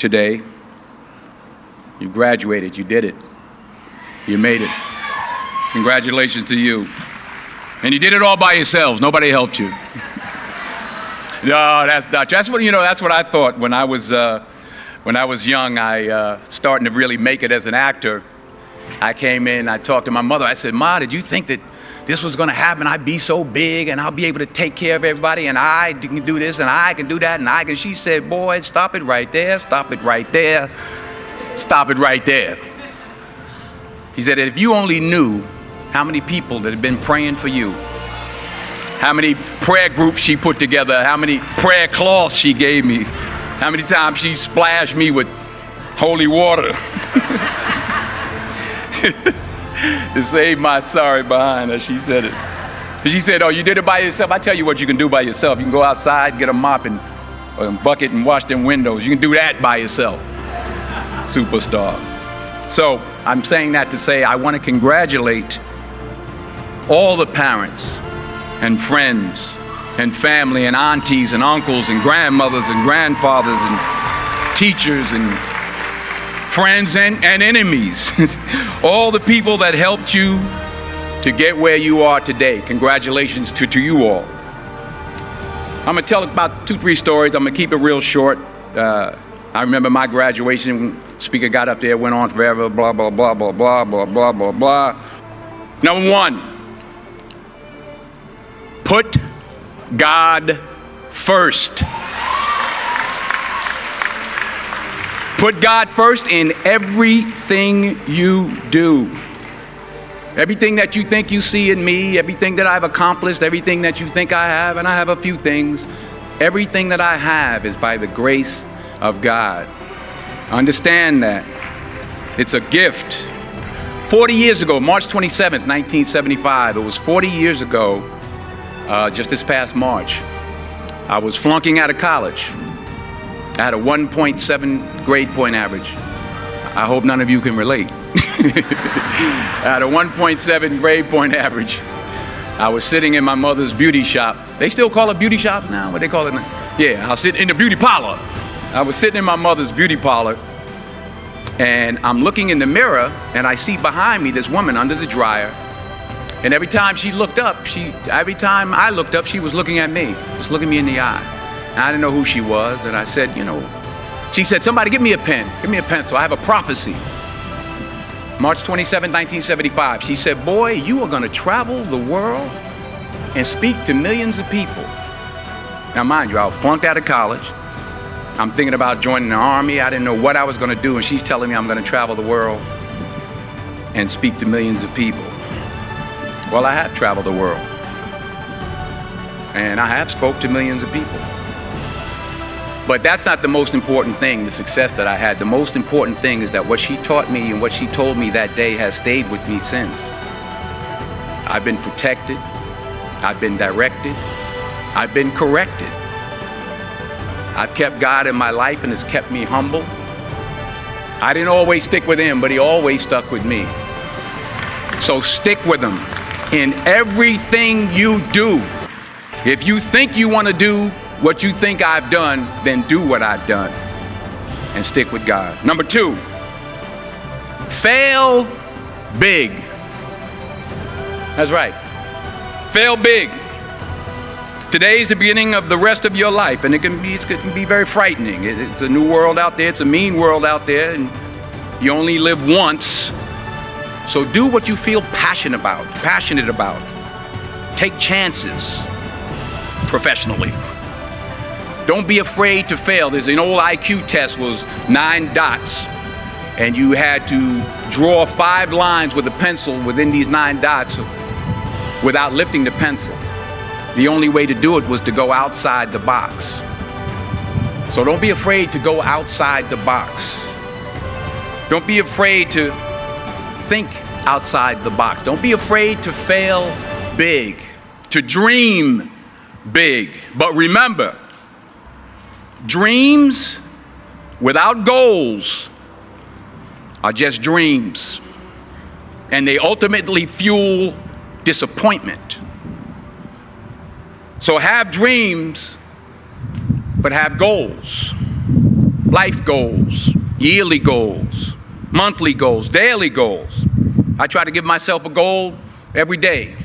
today. You graduated. You did it. You made it. Congratulations to you. And you did it all by yourselves. Nobody helped you. No, that's not. That's what I thought when I was young. I starting to really make it as an actor. I came in. I talked to my mother. I said, "Ma, did you think that this was going to happen? I'd be so big, and I'll be able to take care of everybody, and I can do this, and I can do that, and I can." She said, "Boy, stop it right there. Stop it right there. Stop it right there." He said, "If you only knew how many people that have been praying for you, how many prayer groups she put together, how many prayer cloths she gave me, how many times she splashed me with holy water to save my sorry behind," as she said it. She said, "Oh, you did it by yourself? I tell you what you can do by yourself. You can go outside, get a mop and a bucket and wash them windows. You can do that by yourself." Superstar. So I'm saying that to say I want to congratulate all the parents and friends and family and aunties and uncles and grandmothers and grandfathers and teachers and friends and enemies. All the people that helped you to get where you are today. Congratulations to you all. I'm going to tell about 2-3 stories. I'm going to keep it real short. I remember my graduation. Speaker got up there, went on forever, blah, blah, blah, blah, blah, blah, blah, blah, blah. Number 1, put God first. Put God first in everything you do. Everything that you think you see in me, everything that I've accomplished, everything that you think I have, and I have a few things, everything that I have is by the grace of God. Understand that. It's a gift. 40 years ago, March 27th, 1975, it was 40 years ago, just this past March, I was flunking out of college. I had a 1.7 grade point average. I hope none of you can relate. I had a 1.7 grade point average. I was sitting in my mother's beauty shop. They still call it beauty shop now? What they call it now? Yeah, I was sitting in the beauty parlor. I was sitting in my mother's beauty parlor, and I'm looking in the mirror, and I see behind me this woman under the dryer. And every time she looked up, every time I looked up, she was looking at me, just looking me in the eye. And I didn't know who she was, and I said, she said, "Somebody give me a pen, give me a pencil. I have a prophecy." March 27, 1975, she said, "Boy, you are gonna travel the world and speak to millions of people." Now mind you, I was flunked out of college. I'm thinking about joining the army. I didn't know what I was gonna do, and she's telling me I'm gonna travel the world and speak to millions of people. Well, I have traveled the world, and I have spoke to millions of people. But that's not the most important thing, the success that I had. The most important thing is that what she taught me and what she told me that day has stayed with me since. I've been protected, I've been directed, I've been corrected. I've kept God in my life, and it's kept me humble. I didn't always stick with him, but he always stuck with me. So stick with him in everything you do. If you think you want to do what you think I've done, then do what I've done and stick with God. Number 2, fail big. That's right. Fail big. Today is the beginning of the rest of your life, and it can be very frightening. It's a new world out there. It's a mean world out there, and you only live once. So do what you feel passionate about. Take chances professionally. Don't be afraid to fail. There's an old IQ test, was 9 dots, and you had to draw 5 lines with a pencil within these 9 dots without lifting the pencil. The only way to do it was to go outside the box. So don't be afraid to go outside the box. Don't be afraid to think outside the box. Don't be afraid to fail big, to dream big. But remember, dreams without goals are just dreams, and they ultimately fuel disappointment. So have dreams, but have goals. life goals, yearly goals, monthly goals, daily goals. I try to give myself a goal every day.